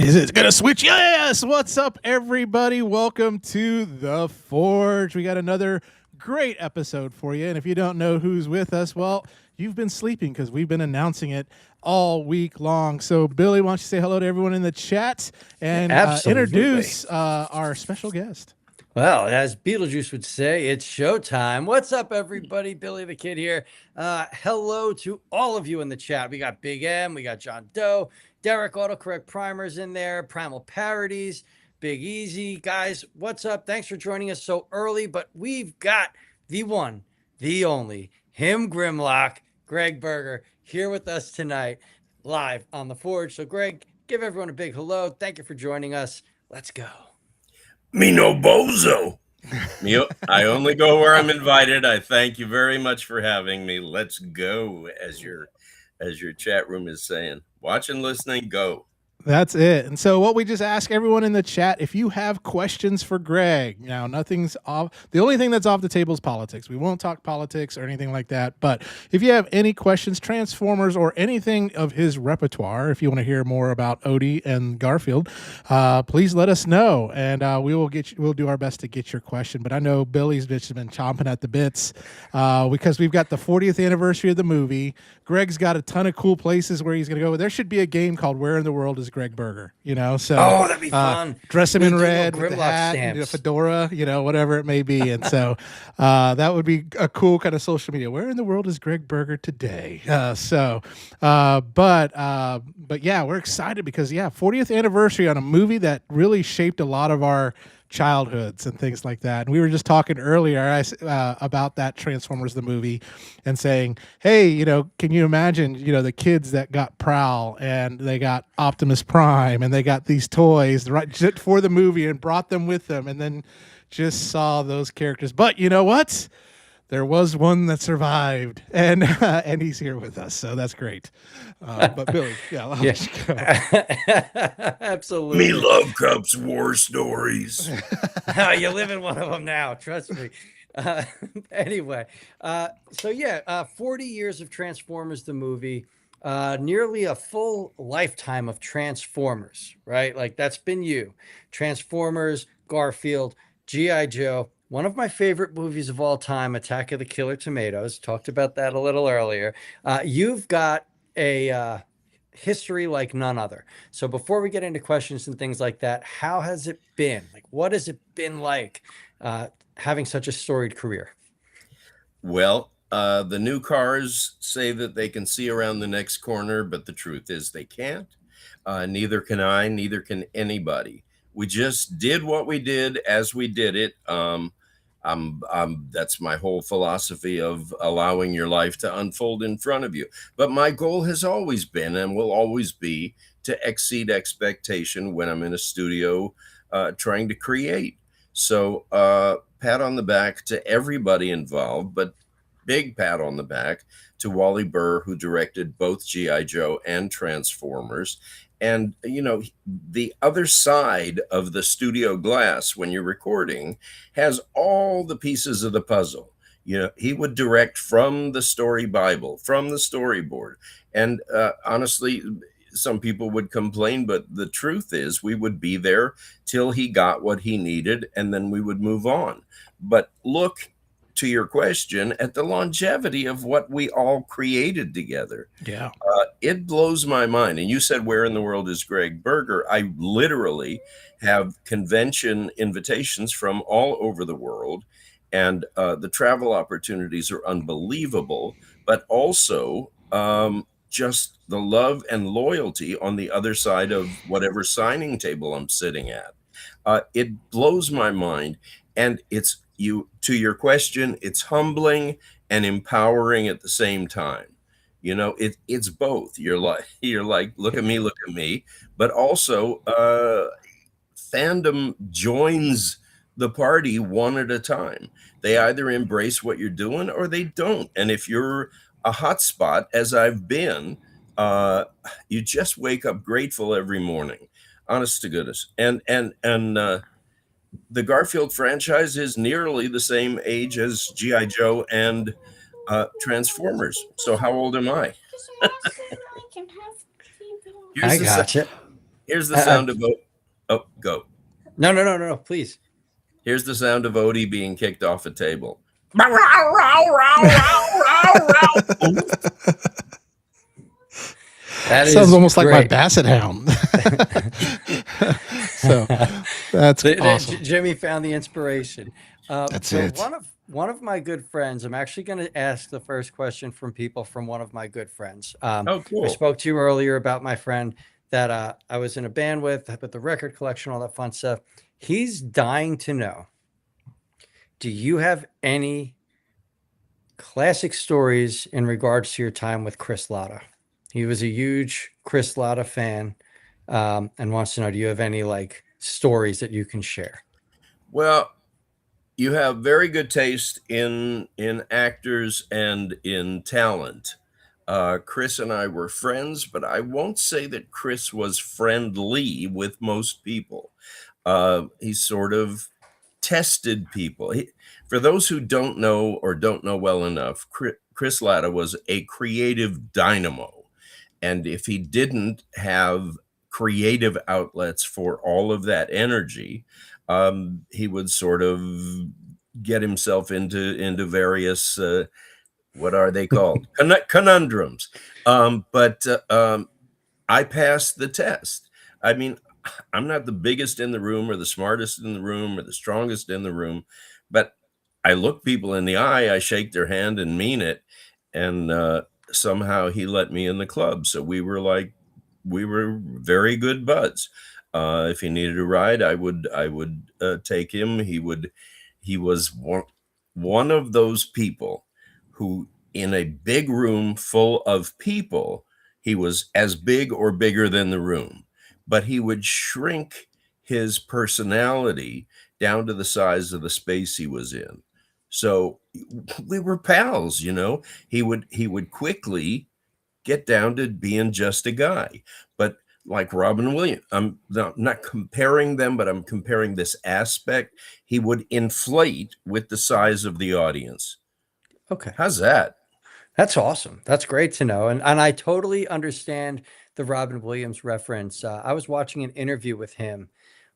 Is it going to switch? Yes. What's up, everybody? Welcome to The Forge. We got another great episode for you. And if you don't know who's with us, well, you've been sleeping because we've been announcing it all week long. So, Billy, why don't you say hello to everyone in the chat and introduce our special guest? Well, as Beetlejuice would say, it's showtime. What's up, everybody? Billy the Kid here. Hello to all of you in the chat. We got Big M, we got John Doe, Derek Autocorrect Primers in there, Primal Parodies, Big Easy. Guys, what's up? Thanks for joining us so early, but we've got the one, the only, him Grimlock, Gregg Berger, here with us tonight, live on The Forge. So, Greg, give everyone a big hello. Thank you for joining us. Let's go. Me no bozo. I only go where I'm invited. I thank you very much for having me. Let's go, as your chat room is saying. Watching, listening, go. That's it. And so what we just ask everyone in the chat, if you have questions for Greg, now nothing's off. The only thing that's off the table is politics. We won't talk politics or anything like that. But if you have any questions, Transformers, or anything of his repertoire, if you want to hear more about Odie and Garfield, please let us know. And we'll do our best to get your question. But I know Billy's just been chomping at the bits because we've got the 40th anniversary of the movie. Greg's got a ton of cool places where he's going to go. There should be a game called Where in the World is Gregg Berger? So that'd be fun. Dress him in red with the hat, and a fedora, whatever it may be. And so that would be a cool kind of social media. Where in the world is Gregg Berger today? But yeah, we're excited because 40th anniversary on a movie that really shaped a lot of our childhoods and things like that. And we were just talking earlier about that Transformers the movie and saying, hey, can you imagine, the kids that got Prowl and they got Optimus Prime and they got these toys right just for the movie and brought them with them and then just saw those characters. But you know what? There was one that survived, and he's here with us, so that's great. But Billy, I'll let you go. Absolutely. Me love Cubs war stories. You live in one of them now, trust me. Anyway, 40 years of Transformers the movie, nearly a full lifetime of Transformers, right? Like that's been you. Transformers, Garfield, G.I. Joe. One of my favorite movies of all time, Attack of the Killer Tomatoes. Talked about that a little earlier. You've got a history like none other. So before we get into questions and things like that, how has it been? Like, what has it been like having such a storied career? Well, the new cars say that they can see around the next corner, but the truth is they can't. Neither can I, neither can anybody. We just did what we did as we did it. That's my whole philosophy of allowing your life to unfold in front of you. But my goal has always been and will always be to exceed expectation when I'm in a studio trying to create. So pat on the back to everybody involved, but big pat on the back to Wally Burr, who directed both G.I. Joe and Transformers. And, the other side of the studio glass when you're recording has all the pieces of the puzzle. He would direct from the story Bible, from the storyboard. And honestly, some people would complain, but the truth is we would be there till he got what he needed, and then we would move on. But look to your question, at the longevity of what we all created together. Yeah. It blows my mind. And you said, where in the world is Gregg Berger? I literally have convention invitations from all over the world. And the travel opportunities are unbelievable, but also just the love and loyalty on the other side of whatever signing table I'm sitting at. It blows my mind. And it's you, to your question, it's humbling and empowering at the same time. You know, it's both. You're like, look at me, but also fandom joins the party one at a time. They either embrace what you're doing or they don't. And if you're a hotspot, as I've been, uh, you just wake up grateful every morning. Honest to goodness. And the Garfield franchise is nearly the same age as GI Joe and Transformers. So how old am I? I Here's the got you. here's the sound of go. No. Please. Here's the sound of Odie being kicked off a table. That Sounds is almost like my great. basset hound. So that's awesome. Jimmy found the inspiration. That's so it. one of my good friends. I'm actually going to ask the first question from people from one of my good friends. Oh, cool. I spoke to you earlier about my friend that I was in a band with the record collection, all that fun stuff. He's dying to know. Do you have any classic stories in regards to your time with Chris Latta? He was a huge Chris Latta fan, and wants to know, do you have any like stories that you can share? Well, you have very good taste in actors and in talent. Chris and I were friends, but I won't say that Chris was friendly with most people. He sort of tested people. For those who don't know or don't know well enough, Chris Latta was a creative dynamo. And if he didn't have creative outlets for all of that energy, he would sort of get himself into various what are they called, conundrums. But I passed the test. I mean, I'm not the biggest in the room or the smartest in the room or the strongest in the room, but I look people in the eye, I shake their hand and mean it. And somehow he let me in the club. So we were very good buds. If he needed a ride, I would take him. He was one of those people who, in a big room full of people, he was as big or bigger than the room, but he would shrink his personality down to the size of the space he was in. So we were pals, you know. He would quickly get down to being just a guy. But like Robin Williams, I'm not comparing them, but I'm comparing this aspect. He would inflate with the size of the audience. Okay. How's that? That's awesome. That's great to know. And I totally understand the Robin Williams reference. I was watching an interview with him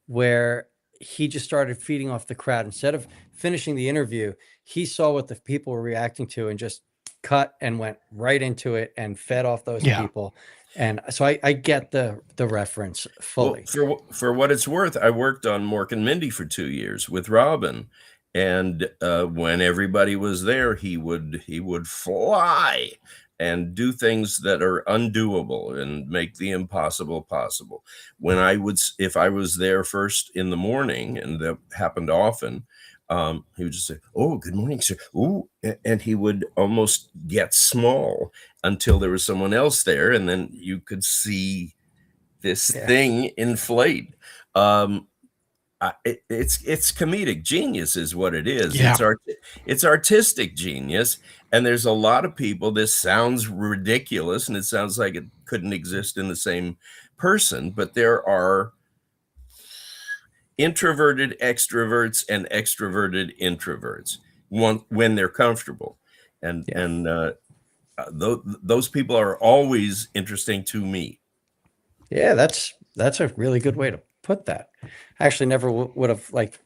where he just started feeding off the crowd. Instead of finishing the interview, he saw what the people were reacting to and just cut and went right into it and fed off those Yeah. people. And so I get the reference Well, fully. for what it's worth, I worked on Mork and Mindy for 2 years with Robin, and when everybody was there, he would fly and do things that are undoable and make the impossible possible. If I was there first in the morning, and that happened often, he would just say, "Oh, good morning, sir." Ooh, and he would almost get small until there was someone else there, and then you could see this Yeah. thing inflate. Um, it's comedic genius, is what it is. Yeah. It's artistic genius, and there's a lot of people. This sounds ridiculous, and it sounds like it couldn't exist in the same person, but there are introverted extroverts and extroverted introverts when they're comfortable, and Yeah. those people are always interesting to me. Yeah, that's a really good way to put that. I actually never would have like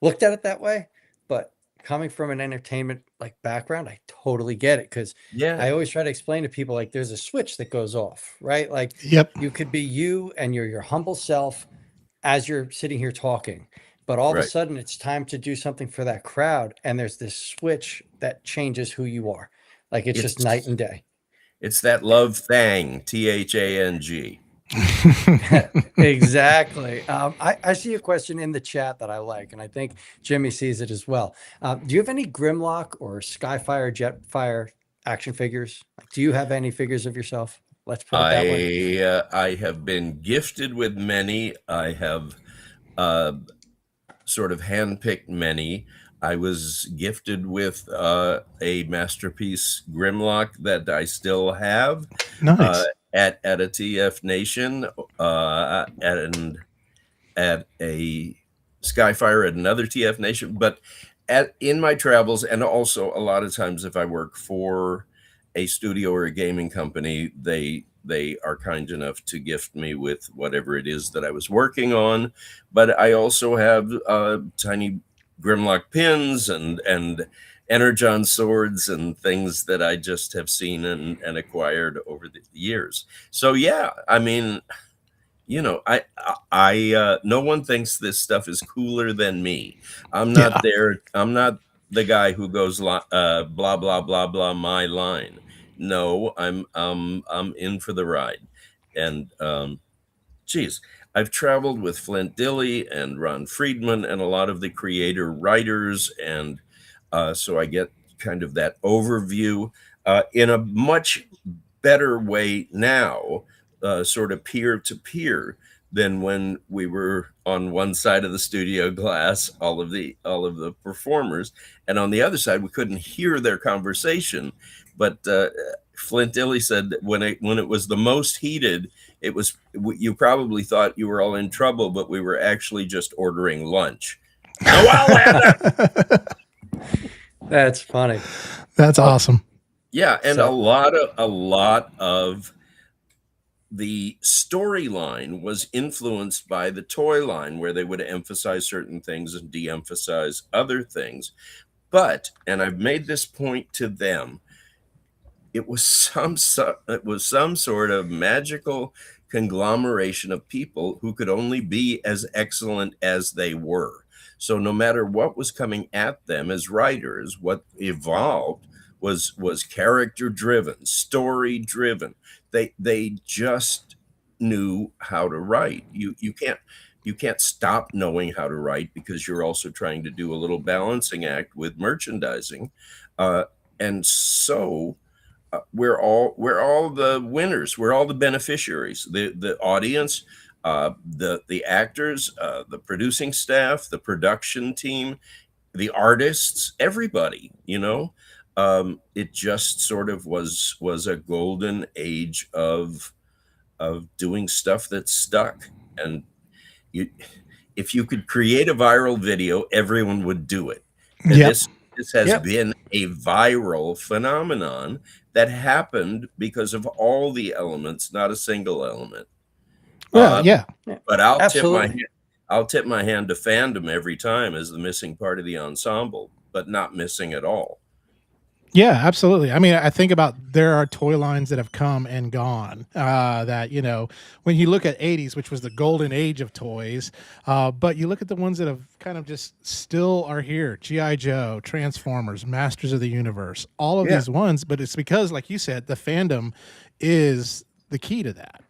looked at it that way, but coming from an entertainment like background, I totally get it, because Yeah, I always try to explain to people, like, there's a switch that goes off, right? Like, Yep. you could be you and you're your humble self as you're sitting here talking, but all of a right. sudden it's time to do something for that crowd, and there's this switch that changes who you are. Like, it's just night It's and day. it's that love thang, THANG. Exactly. I see a question in the chat that I like, and I think Jimmy sees it as well. Do you have any Grimlock or Skyfire, Jetfire action figures? Like, do you have any figures of yourself? Let's put it that way. I have been gifted with many. I have uh, sort of handpicked many. I was gifted with a masterpiece Grimlock that I still have uh, Nice. at a TF Nation and at a Skyfire at another TF Nation. But in my travels, and also a lot of times if I work for a studio or a gaming company, they are kind enough to gift me with whatever it is that I was working on. But I also have tiny Grimlock pins and Energon swords and things that I just have seen and acquired over the years. So yeah, I mean, no one thinks this stuff is cooler than me. Yeah. I'm not the guy who goes blah blah blah blah my line. No, I'm in for the ride. And geez, I've traveled with Flint Dilley and Ron Friedman and a lot of the creator writers, and so I get kind of that overview in a much better way now, sort of peer to peer, than when we were on one side of the studio glass, all of the performers, and on the other side we couldn't hear their conversation. But Flint Dilley said that when it was the most heated, it was, you probably thought you were all in trouble, but we were actually just ordering lunch. Noel Lander! That's funny. That's awesome. Yeah, and So- a lot of the storyline was influenced by the toy line, where they would emphasize certain things and de-emphasize other things. But, and I've made this point to them, it was some sort of magical conglomeration of people who could only be as excellent as they were. So no matter what was coming at them as writers, what evolved was character driven, story driven. They just knew how to write. You can't stop knowing how to write, because you're also trying to do a little balancing act with merchandising, and so we're all the winners. We're all the beneficiaries. The audience, the actors, the producing staff, the production team, the artists, everybody. It just sort of was a golden age of doing stuff that stuck. And you, if you could create a viral video, everyone would do it. And Yep. this has Yep. been a viral phenomenon that happened because of all the elements, not a single element. Well, yeah. But I'll Absolutely. tip my hand to fandom every time as the missing part of the ensemble, but not missing at all. Yeah, absolutely. I mean, I think about, there are toy lines that have come and gone. That, when you look at '80s, which was the golden age of toys, but you look at the ones that have kind of just still are here: GI Joe, Transformers, Masters of the Universe, all of Yeah. these ones. But it's because, like you said, the fandom is the key to that.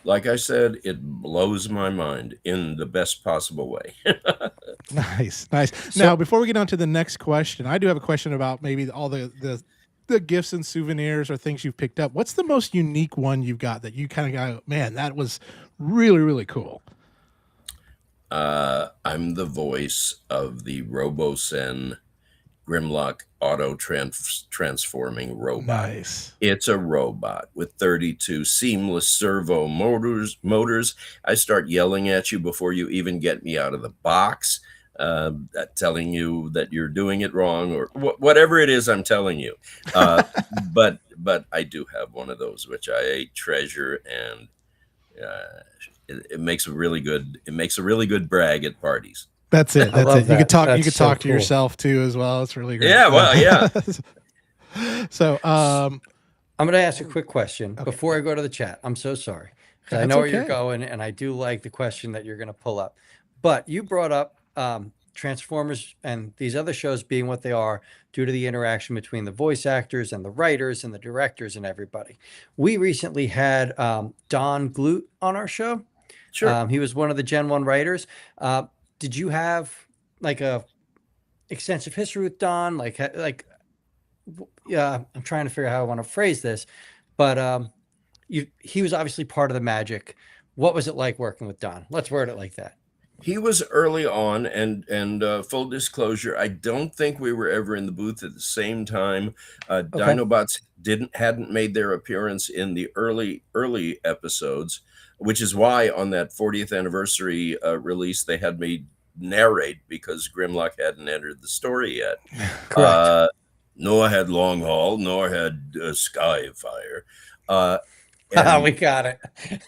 Like I said, it blows my mind in the best possible way. Nice, nice. Now, before we get on to the next question, I do have a question about maybe all the gifts and souvenirs or things you've picked up. What's the most unique one you've got that you kind of go, man, that was really, really cool? I'm the voice of the RoboSen Grimlock auto transforming robot. Nice. It's a robot with 32 seamless servo motors. I start yelling at you before you even get me out of the box, telling you that you're doing it wrong, or whatever it is I'm telling you. But I do have one of those, which I treasure, and it makes a really good brag at parties. That's it. I That's love it. You could that. talk. You That's could so talk to cool. yourself too, as well. It's really great. Yeah, well, yeah. So, I'm going to ask a quick question Okay. before I go to the chat. I'm so sorry because I That's know where you're okay. going, and I do like the question that you're going to pull up. But you brought up Transformers and these other shows being what they are due to the interaction between the voice actors and the writers and the directors and everybody. We recently had Don Glut on our show. Sure. He was one of the Gen 1 writers. Did you have like a extensive history with Don? Yeah, I'm trying to figure out how I want to phrase this, but he was obviously part of the magic. What was it like working with Don? Let's word it like that. He was early on, and full disclosure, I don't think we were ever in the booth at the same time. Okay. Dinobots hadn't made their appearance in the early episodes, which is why on that 40th anniversary release they had me narrate because Grimlock hadn't entered the story yet. Correct. Nor had Long Haul, nor had Skyfire. We And got it.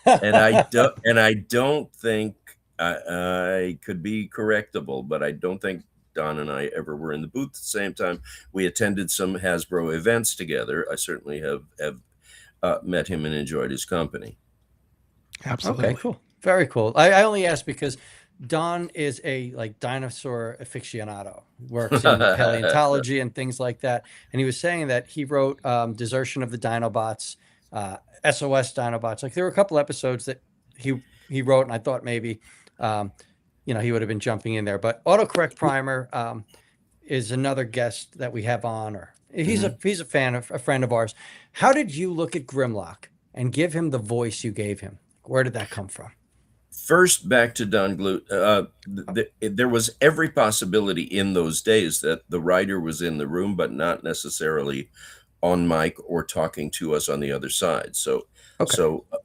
I don't think I could be correctable, but I don't think Don and I ever were in the booth at the same time. We attended some Hasbro events together. I certainly have met him and enjoyed his company. Absolutely. Okay, cool. Very cool. I only asked because Don is a dinosaur aficionado, works in paleontology and things like that. And he was saying that he wrote Desertion of the Dinobots, SOS Dinobots. Like there were a couple episodes that he wrote, and I thought maybe he would have been jumping in there. But Autocorrect Primer is another guest that we have on, or he's a friend of ours. How did you look at Grimlock and give him the voice you gave him? Where did that come from? First, back to Don Glut. There was every possibility in those days that the writer was in the room, but not necessarily on mic or talking to us on the other side. So,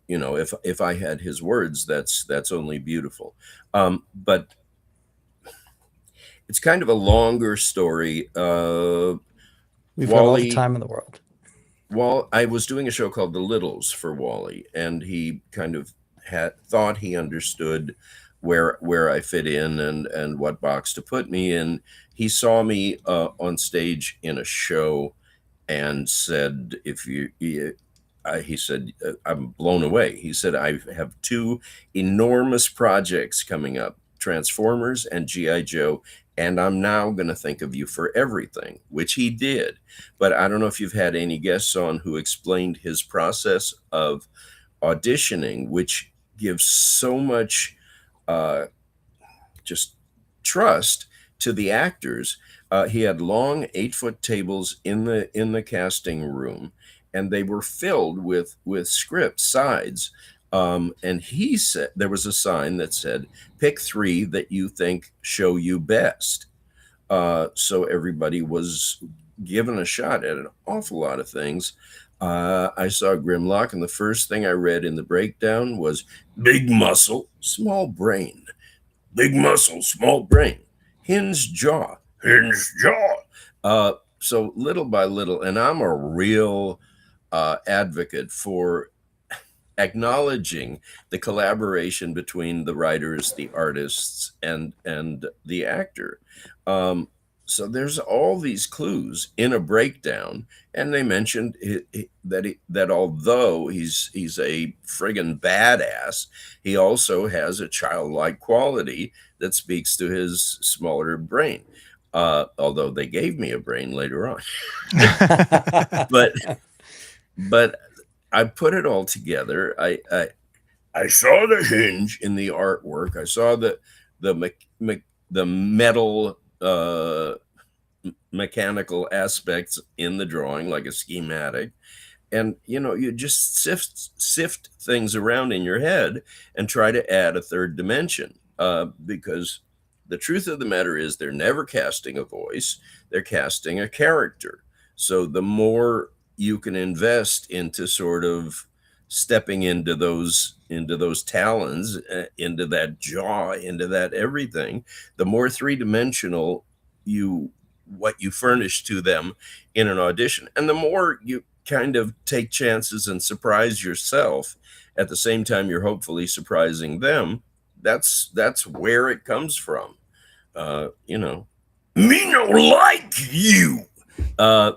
if I had his words, that's only beautiful. But it's kind of a longer story. We've got all the time in the world. Well, I was doing a show called The Littles for Wally, and he kind of thought he understood where I fit in and what box to put me in. He saw me on stage in a show and said, he said, I'm blown away. He said, I have two enormous projects coming up, Transformers and G.I. Joe, and I'm now going to think of you for everything, which he did. But I don't know if you've had any guests on who explained his process of auditioning, which gives so much just trust to the actors. He had long 8-foot tables in the casting room, and they were filled with script sides. And he said there was a sign that said, "Pick 3 that you think show you best." So everybody was given a shot at an awful lot of things. I saw Grimlock, and the first thing I read in the breakdown was big muscle, small brain. Big muscle, small brain. Hinged jaw, hinged jaw. So little by little, and I'm a real advocate for acknowledging the collaboration between the writers, the artists, and the actor. So there's all these clues in a breakdown, and they mentioned that although he's a friggin' badass, he also has a childlike quality that speaks to his smaller brain. Although they gave me a brain later on, but I put it all together. I saw the hinge in the artwork. I saw the metal mechanical aspects in the drawing, like a schematic. And you just sift things around in your head and try to add a third dimension, because the truth of the matter is they're never casting a voice, they're casting a character. So the more you can invest into sort of stepping into those talons, into that jaw, into that everything, the more three-dimensional what you furnish to them in an audition, and the more you kind of take chances and surprise yourself at the same time you're hopefully surprising them. That's where it comes from. you know, me no like you.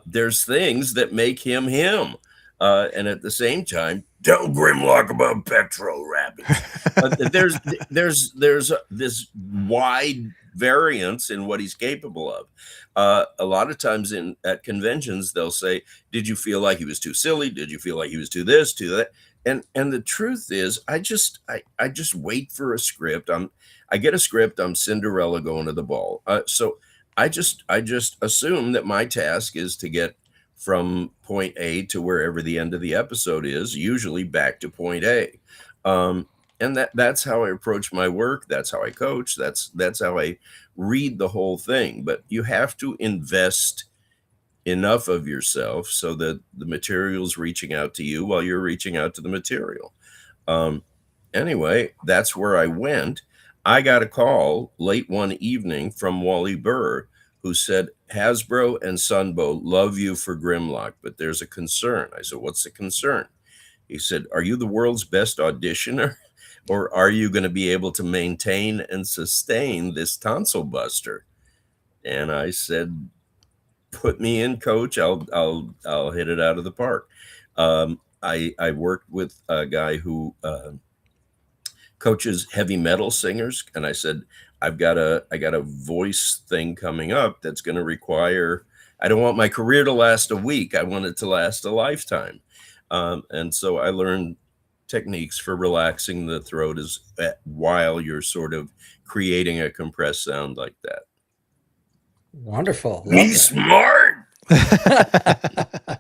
There's things that make him him. And at the same time, tell Grimlock about petrol rabbits. There's this wide variance in what he's capable of. A lot of times at conventions, they'll say, "Did you feel like he was too silly? Did you feel like he was too this, too that?" And the truth is, I just wait for a script. I get a script. I'm Cinderella going to the ball. So I just assume that my task is to get from point A to wherever the end of the episode is, usually back to point A. And that's how I approach my work. That's how I coach. That's how I read the whole thing. But you have to invest enough of yourself so that the material's reaching out to you while you're reaching out to the material. Anyway, that's where I went. I got a call late one evening from Wally Burr, who said, Hasbro and Sunbow love you for Grimlock, but there's a concern. I said, what's the concern? He said, are you the world's best auditioner? Or are you going to be able to maintain and sustain this tonsil buster? And I said, put me in, coach. I'll hit it out of the park. I worked with a guy who coaches heavy metal singers, and I said, I got a voice thing coming up that's going to require, I don't want my career to last a week. I want it to last a lifetime. And so I learned techniques for relaxing the throat while you're sort of creating a compressed sound like that. Wonderful. Me smart. Oh,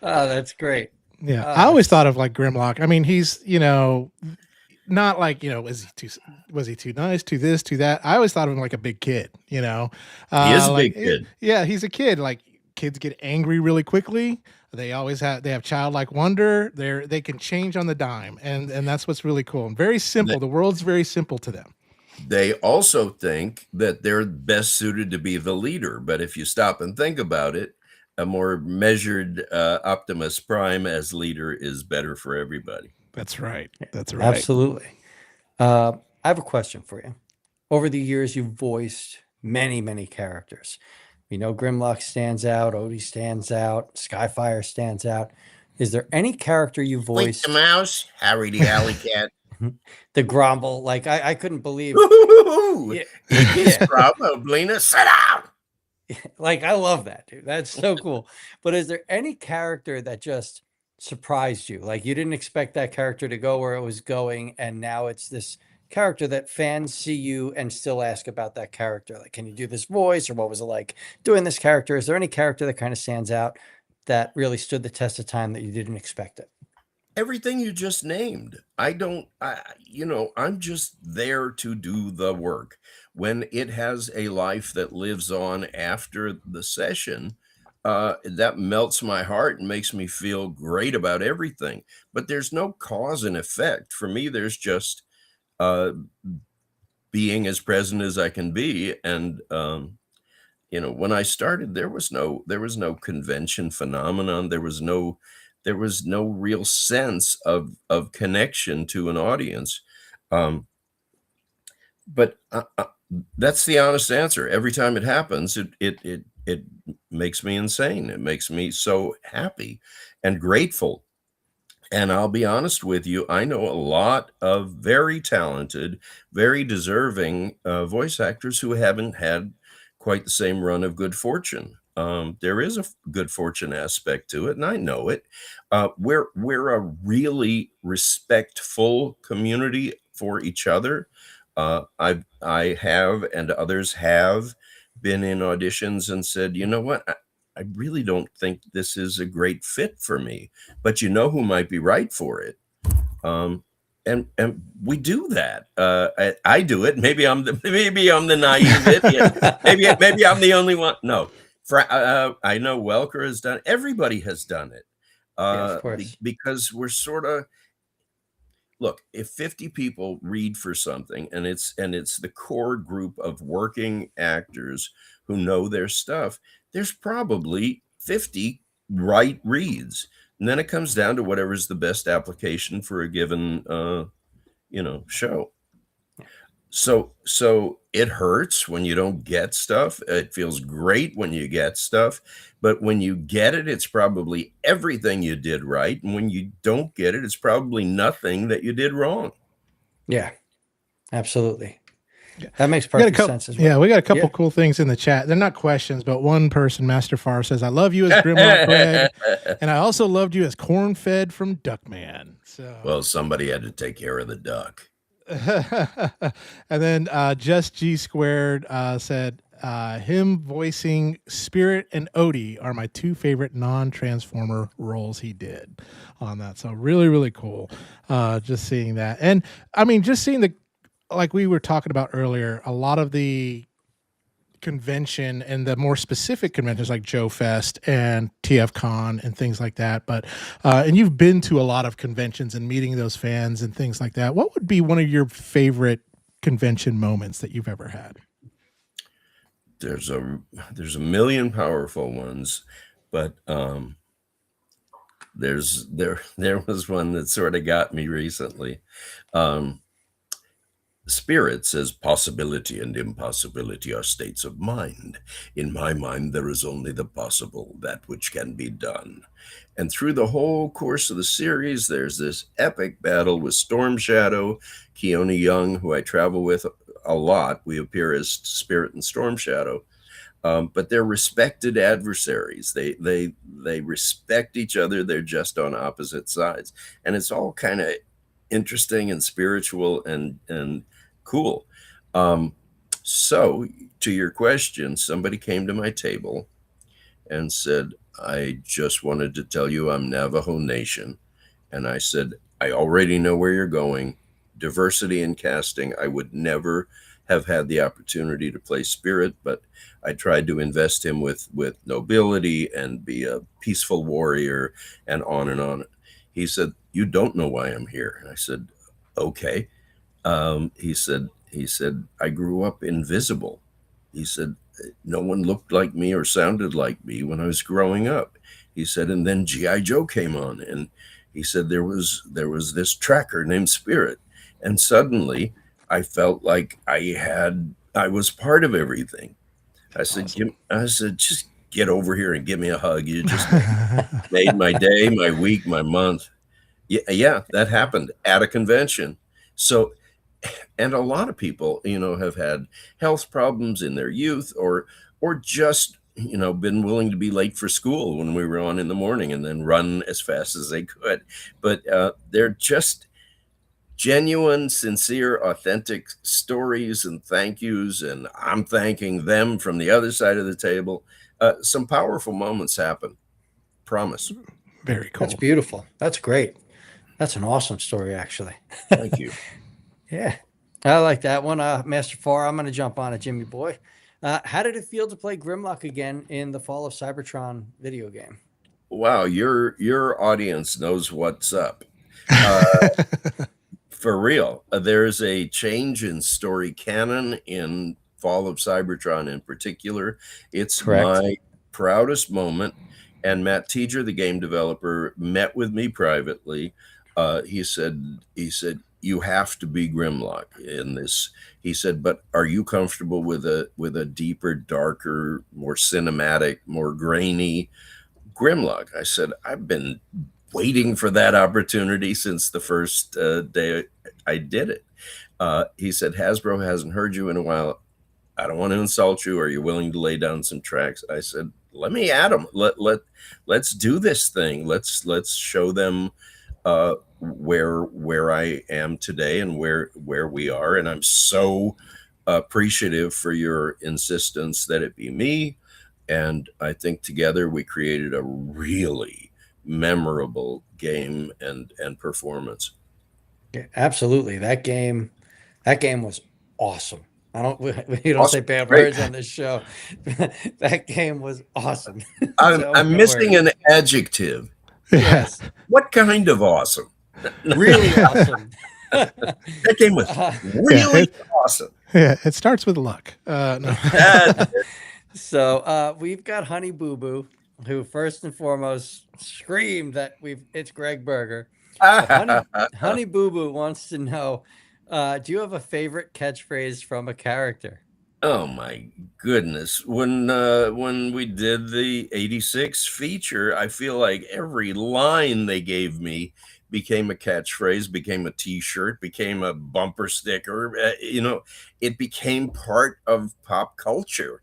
that's great. Yeah. I always thought of like Grimlock. I mean, he's, not like, was he too nice, too this, too that? I always thought of him like a big kid, He is a big kid. Yeah, he's a kid. Like kids get angry really quickly. They have childlike wonder. They can change on the dime. And that's what's really cool. And very simple. The world's very simple to them. They also think that they're best suited to be the leader. But if you stop and think about it, a more measured Optimus Prime as leader is better for everybody. That's right. That's right. Absolutely. I have a question for you. Over the years, you've voiced many, many characters. Grimlock stands out, Odie stands out, Skyfire stands out. Is there any character you voiced? Blink the mouse, Harry the alley cat. The Grumble. Like, I couldn't believe It's Bravo, Blina, sit down. Like, I love that, dude. That's so cool. But is there any character that just surprised you? Like, you didn't expect that character to go where it was going, and now it's this character that fans see you and still ask about that character. Like, can you do this voice, or what was it like doing this character? Is there any character that kind of stands out that really stood the test of time that you didn't expect it? Everything you just named. I'm just there to do the work. When it has a life that lives on after the session, that melts my heart and makes me feel great about everything. But there's no cause and effect. For me, there's just being as present as I can be. And when I started, there was no convention phenomenon. There was no real sense of connection to an audience. But that's the honest answer. Every time it happens, it makes me insane. It makes me so happy and grateful. And I'll be honest with you, I know a lot of very talented, very deserving voice actors who haven't had quite the same run of good fortune. There is a good fortune aspect to it, and I know it. We're a really respectful community for each other. I have, and others have, been in auditions and said, you know what, I really don't think this is a great fit for me, but you know who might be right for it. And we do that. I do it. Maybe I'm the naive idiot. Maybe I'm the only one. No. I know Welker has done it. Everybody has done it. Of course. Because we're sort of, look, if 50 people read for something and it's the core group of working actors who know their stuff, there's probably 50 right reads. And then it comes down to whatever's the best application for a given show. So it hurts when you don't get stuff. It feels great when you get stuff, but when you get it, it's probably everything you did right. And when you don't get it, it's probably nothing that you did wrong. Yeah, absolutely. Yeah. That makes We got a perfect couple, sense as well. yeah, we got a couple Yeah. cool things in the chat. They're not questions, but one person, Master Far, says, "I love you as Grimlock Greg, and I also loved you as Corn-Fed from Duckman." So, Well, somebody had to take care of the duck. and then Just G Squared said, him voicing Spirit and Odie are my two favorite non-Transformer roles he did on that. So really, really cool. Just seeing that. And I mean, just seeing like we were talking about earlier, a lot of the convention and the more specific conventions like Joe Fest and TF Con and things like that. But and you've been to a lot of conventions and meeting those fans and things like that. What would be one of your favorite convention moments that you've ever had? There's a million powerful ones, but there was one that sort of got me recently. Spirit says possibility and impossibility are states of mind. In my mind, there is only the possible, that which can be done. And through the whole course of the series, there's this epic battle with Storm Shadow, Keone Young, who I travel with a lot. We appear as Spirit and Storm Shadow. But they're respected adversaries. They respect each other. They're just on opposite sides. And it's all kind of interesting and spiritual and cool. So to your question, somebody came to my table and said, "I just wanted to tell you I'm Navajo Nation." And I said, "I already know where you're going. Diversity in casting. I would never have had the opportunity to play Spirit, but I tried to invest him with nobility and be a peaceful warrior and on and on." He said, "You don't know why I'm here." And I said, "Okay." He said, "I grew up invisible." He said, "No one looked like me or sounded like me when I was growing up." He said, "And then G.I. Joe came on, and he said there was this tracker named Spirit, and suddenly I felt like I was part of everything." I said, Awesome. "Just get over here and give me a hug. You just made my day, my week, my month." Yeah, that happened at a convention. So, and a lot of people, have had health problems in their youth or just, been willing to be late for school when we were on in the morning and then run as fast as they could. But they're just genuine, sincere, authentic stories and thank yous. And I'm thanking them from the other side of the table. Some powerful moments happen. Promise. Very cool. That's beautiful. That's great. That's an awesome story, actually. Thank you. Yeah, I like that one. Master Far, I'm going to jump on it, Jimmy boy. How did it feel to play Grimlock again in the Fall of Cybertron video game? Wow, your audience knows what's up. For real, there's a change in story canon in Fall of Cybertron in particular. It's Correct. my proudest moment. And Matt Teager, the game developer, met with me privately. He said, "You have to be Grimlock in this." He said, "But are you comfortable with a deeper, darker, more cinematic, more grainy Grimlock?" I said, "I've been waiting for that opportunity since the first day I did it." He said, "Hasbro hasn't heard you in a while. I don't want to insult you. Are you willing to lay down some tracks?" I said, "Let me at them. Let's do this thing. Let's show them where I am today and where we are." And I'm so appreciative for your insistence that it be me. And I think together we created a really memorable game and performance. Yeah, absolutely. That game was awesome. I don't we don't say Awesome. bad Great. words on this show. That game was awesome. I'm missing an adjective. Yeah. Yes. What kind of awesome? Really awesome. That game was really awesome. Yeah, it starts with luck. No. So we've got Honey Boo Boo, who first and foremost screamed that it's Gregg Berger. Honey Boo Boo wants to know, do you have a favorite catchphrase from a character? Oh my goodness. When we did the 86 feature, I feel like every line they gave me became a catchphrase, became a t-shirt, became a bumper sticker. It became part of pop culture.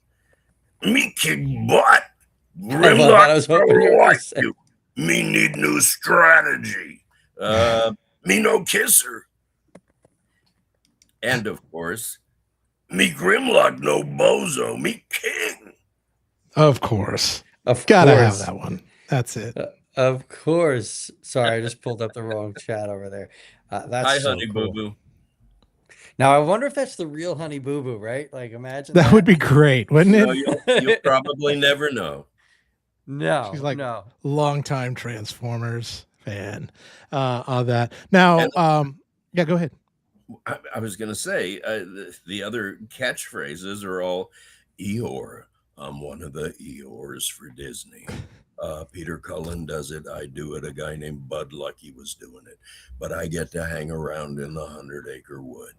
Me kick butt. I love Grimlock that. I was hoping you don't were going like to say. you. Me need new strategy. Me no kisser. And of course, me Grimlock no bozo. Me king. Of course. Of Gotta have course. that one. That's it. Of course. Sorry, I just pulled up the wrong chat over there. That's Hi, so honey boo cool. boo. Now, I wonder if that's the real Honey Boo Boo, right? Like, imagine That would that. be great, wouldn't No, it? you'll probably never know. She's No, like no. longtime Transformers fan on that. Now, And yeah, go ahead. I was going to say the other catchphrases are all Eeyore. I'm one of the Eeyores for Disney. Peter Cullen does it. I do it. A guy named Bud Lucky was doing it. But I get to hang around in the 100-acre wood.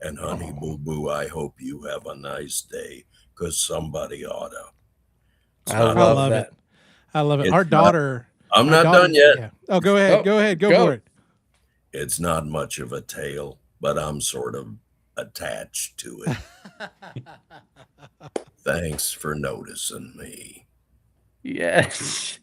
And honey Oh, boo boo, I hope you have a nice day because somebody oughta. It's I not I love love that. it. I love it. it's not I'm Our not done daughter, yet. yeah. Oh, go ahead. Oh, Go ahead. Go for go. it. It's not much of a tale, but I'm sort of attached to it. Thanks for noticing me. Yes.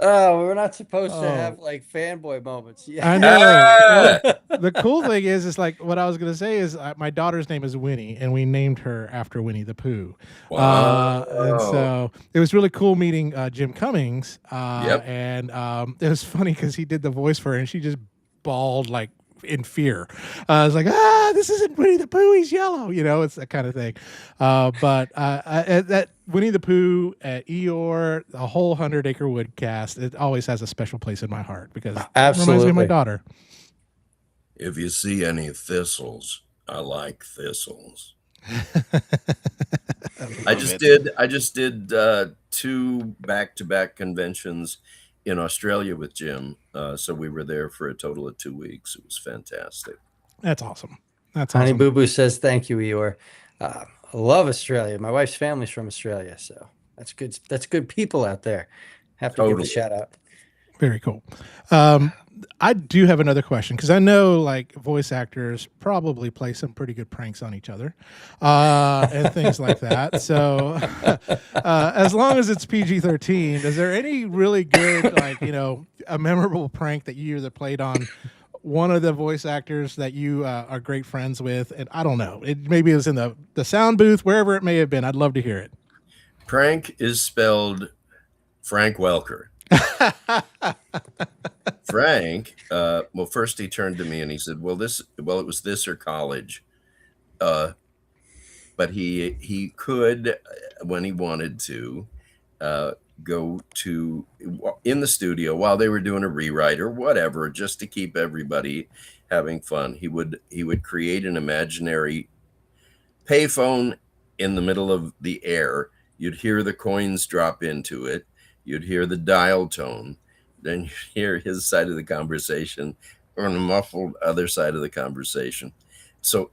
Oh, we're not supposed to Oh, have like fanboy moments. I Yeah. know. Ah! Well, the cool thing is like what I was gonna say is my daughter's name is Winnie, and we named her after Winnie the Pooh. And Wow. so it was really cool meeting Jim Cummings. Yep. And it was funny because he did the voice for her, and she just bawled like in fear. I was like, this isn't Winnie the Pooh. He's yellow. It's that kind of thing. But that Winnie the Pooh, Eeyore, the whole 100-acre wood cast, it always has a special place in my heart because it reminds me of my Absolutely. daughter. If you see any thistles, I like thistles. I I love just it. did I just did two back-to-back conventions in Australia with Jim. So we were there for a total of 2 weeks. It was fantastic. That's awesome. That's Honey awesome. Boo Boo says thank you, Eeyore. I love Australia. My wife's family's from Australia, so that's good. That's good people out there. Have to give the Totally. shout out. Very cool. I do have another question because I know like voice actors probably play some pretty good pranks on each other and things like that. So, as long as it's PG-13, is there any really good, like, a memorable prank that you either played on one of the voice actors that you are great friends with? And I don't know, maybe it was in the sound booth, wherever it may have been. I'd love to hear it. Frank is spelled Frank Welker. Frank, well, first he turned to me and he said, well, it was this or college. But he could, when he wanted to, uh, go to in the studio while they were doing a rewrite or whatever, just to keep everybody having fun. He would create an imaginary payphone in the middle of the air. You'd hear the coins drop into it. You'd hear the dial tone. Then you'd hear his side of the conversation or the muffled other side of the conversation. So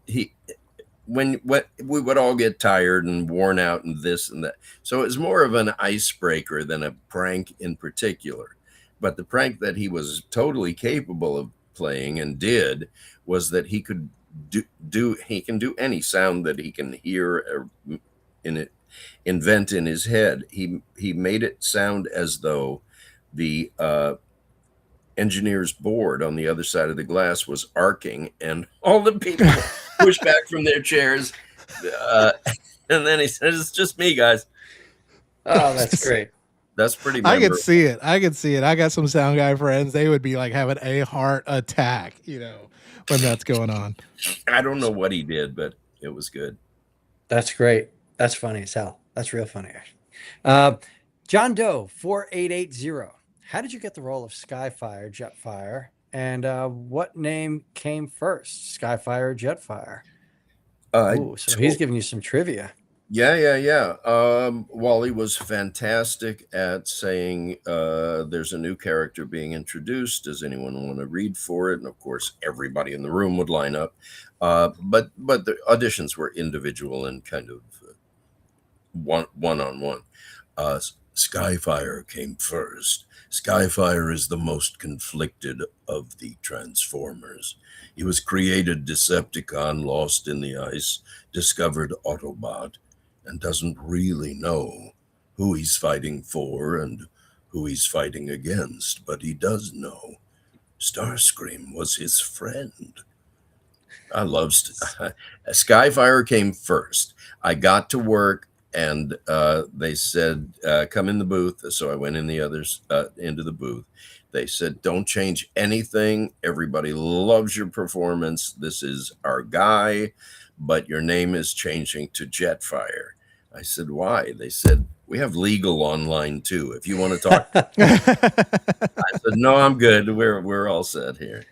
when we would all get tired and worn out and this and that. So it was more of an icebreaker than a prank in particular. But the prank that he was totally capable of playing and did was that he could he can do any sound that he can hear in it invent in his head. He made it sound as though the engineer's board on the other side of the glass was arcing and all the people pushed back from their chairs. Uh, and then he says, it's just me, guys. Oh, that's great. That's pretty I could memorable. see it. I could see it. I got some sound guy friends. They would be like having a heart attack, when that's going on. I don't know what he did, but it was good. That's great. That's funny as hell. That's real funny, actually. Uh, John Doe 4880. How did you get the role of Skyfire, Jetfire? And what name came first, Skyfire or Jetfire? I Ooh, so he's told, giving you some trivia. Yeah. Wally was fantastic at saying, there's a new character being introduced. Does anyone want to read for it? And of course, everybody in the room would line up. But the auditions were individual and kind of one on one. Skyfire came first. Skyfire is the most conflicted of the Transformers. He was created Decepticon, lost in the ice, discovered Autobot, and doesn't really know who he's fighting for and who he's fighting against, but he does know Starscream was his friend. I love Skyfire came first. I got to work and they said, come in the booth. So I went in the others into the booth. They said, don't change anything. Everybody loves your performance. This is our guy, but your name is changing to Jetfire. I said, why? They said, we have legal online too. If you want to talk, I said, no, I'm good. We're all set here.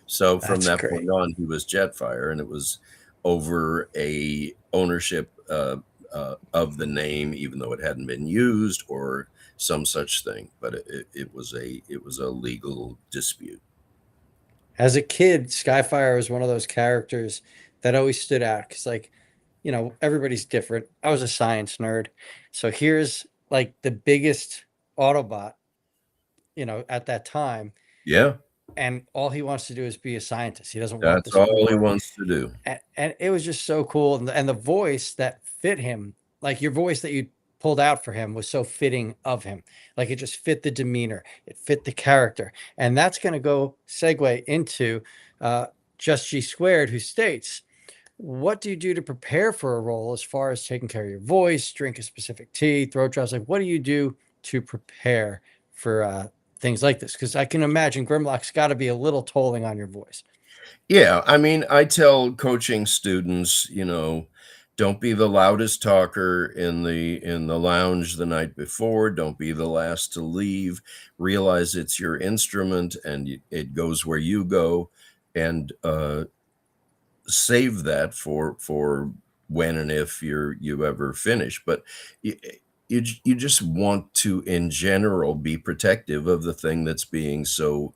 So from That's that great. point on, he was Jetfire, and it was over a ownership of the name, even though it hadn't been used or some such thing. But it was a legal dispute. As a kid, Skyfire was one of those characters that always stood out because, like, everybody's different. I was a science nerd. So here's like the biggest Autobot, at that time. Yeah, And all he wants to do is be a scientist. He doesn't want that's this all he war. wants to do. And it was just so cool. And the voice that fit him, like your voice that you pulled out for him, was so fitting of him. Like it just fit the demeanor, it fit the character. And that's going to go segue into Just G Squared, who states, what do you do to prepare for a role as far as taking care of your voice, drink a specific tea, throat drops? Like, what do you do to prepare for things like this? Because I can imagine Grimlock's got to be a little tolling on your voice. Yeah, I mean, I tell coaching students, don't be the loudest talker in the lounge the night before. Don't be the last to leave. Realize it's your instrument and it goes where you go, and save that for when and if you ever finish. But you just want to, in general, be protective of the thing that's being so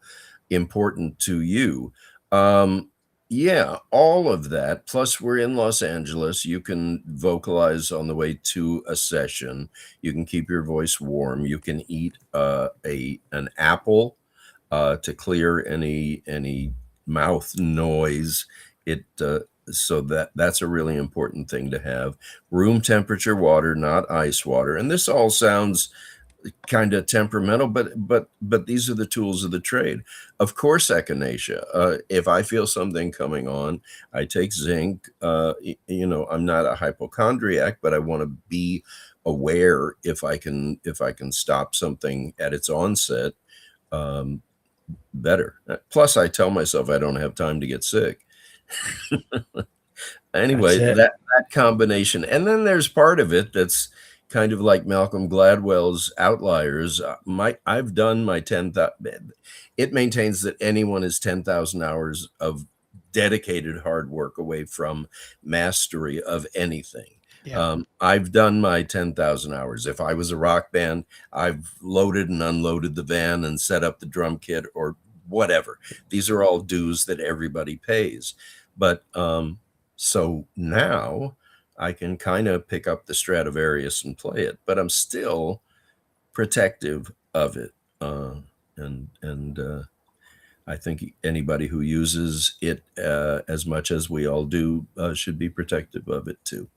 important to you. Yeah, all of that. Plus, we're in Los Angeles. You can vocalize on the way to a session. You can keep your voice warm. You can eat an apple to clear any mouth noise. It So that's a really important thing to have. Room temperature water, not ice water. And this all sounds kind of temperamental, but these are the tools of the trade. Of course, echinacea. If I feel something coming on, I take zinc. I'm not a hypochondriac, but I want to be aware if I can stop something at its onset. Better. Plus, I tell myself I don't have time to get sick. Anyway, that combination, and then there's part of it that's kind of like Malcolm Gladwell's Outliers. I've done my 10,000. It maintains that anyone is 10,000 hours of dedicated hard work away from mastery of anything. Yeah. I've done my 10,000 hours. If I was a rock band, I've loaded and unloaded the van and set up the drum kit or whatever. These are all dues that everybody pays. But so now I can kind of pick up the Stradivarius and play it, but I'm still protective of it. And I think anybody who uses it as much as we all do should be protective of it too.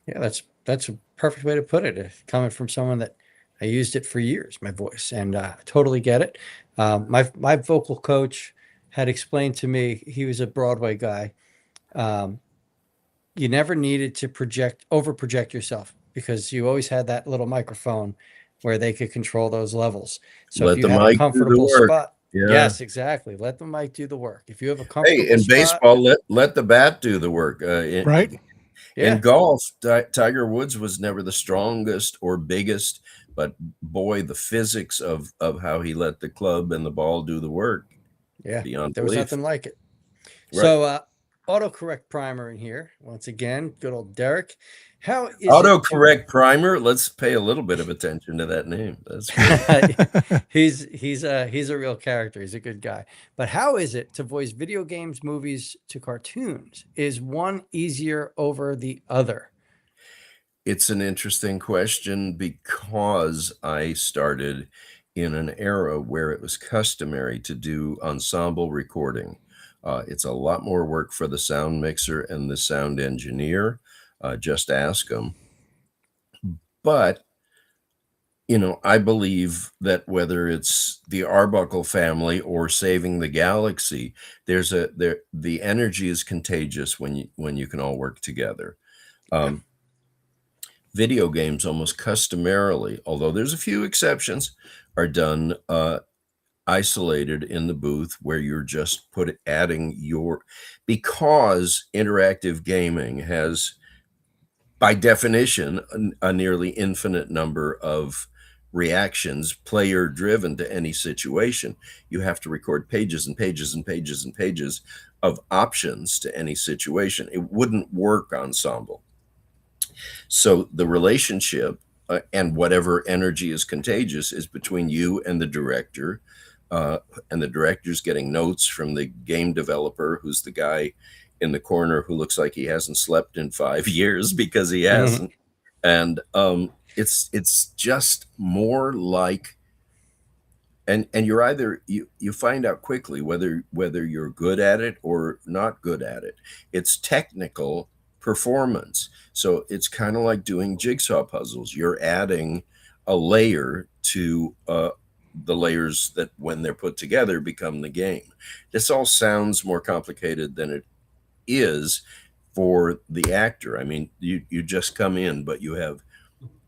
Yeah, that's a perfect way to put it. Coming from someone that I used it for years, my voice, and totally get it. My vocal coach had explained to me, he was a Broadway guy. You never needed to over project yourself because you always had that little microphone where they could control those levels. So Let if you the had a mic do the comfortable work. spot, Yeah. yes, exactly. Let the mic do the work. If you have a comfortable Hey, in spot, baseball, let the bat do the work. Right? yeah, In golf, Tiger Woods was never the strongest or biggest, but boy, the physics of how he let the club and the ball do the work, yeah, beyond there was belief. nothing like it. Right. So autocorrect primer in here. Once again, good old Derek. How is it? Autocorrect primer. Let's pay a little bit of attention to that name. That's great. he's a real character. He's a good guy. But how is it to voice video games, movies to cartoons? Is one easier over the other? It's an interesting question because I started in an era where it was customary to do ensemble recording. It's a lot more work for the sound mixer and the sound engineer. Just ask them. But I believe that whether it's the Arbuckle family or saving the galaxy, the energy is contagious when you can all work together. Video games almost customarily, although there's a few exceptions, are done isolated in the booth where you're just because interactive gaming has, by definition, a nearly infinite number of reactions, player driven to any situation. You have to record pages and pages and pages and pages of options to any situation. It wouldn't work ensemble. So the relationship and whatever energy is contagious is between you and the director. And the director's getting notes from the game developer, who's the guy in the corner who looks like he hasn't slept in 5 years because he hasn't. And it's just more like, and you're either you find out quickly whether you're good at it or not good at it. It's technical performance. So it's kind of like doing jigsaw puzzles. You're adding a layer to the layers that, when they're put together, become the game. This all sounds more complicated than it is for the actor. I mean, you just come in, but you have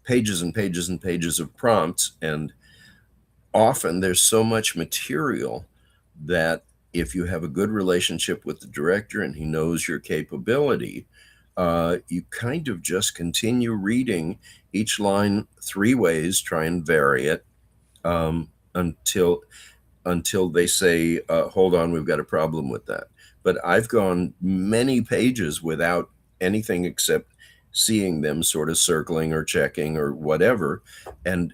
pages and pages and pages of prompts, and often there's so much material that if you have a good relationship with the director and he knows your capability, you kind of just continue reading each line 3 ways, try and vary it until they say, hold on, we've got a problem with that. But I've gone many pages without anything except seeing them sort of circling or checking or whatever, and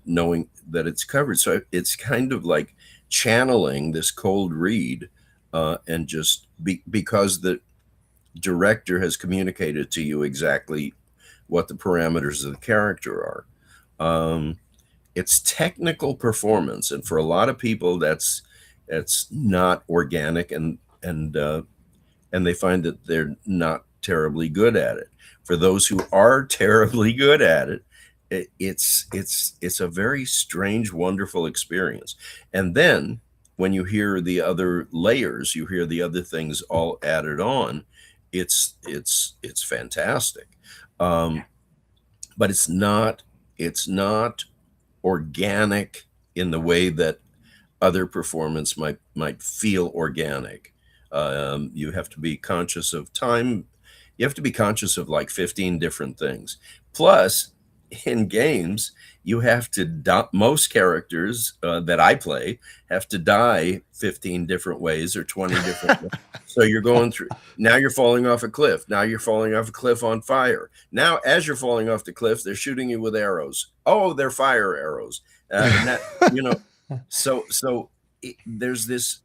knowing that it's covered. So it's kind of like channeling this cold read, and just because the director has communicated to you exactly what the parameters of the character are. It's technical performance, and for a lot of people, that's not organic, and they find that they're not terribly good at it. For those who are terribly good at it, it's a very strange, wonderful experience. And then when you hear the other layers, you hear the other things all added on. It's fantastic, but it's not organic in the way that other performance might feel organic. You have to be conscious of time. You have to be conscious of like 15 different things. Plus, in games, you have to most characters that I play have to die 15 different ways or 20 different ways. So you're going through, now you're falling off a cliff. Now you're falling off a cliff on fire. Now, as you're falling off the cliff, they're shooting you with arrows. Oh, they're fire arrows. And that, so there's this,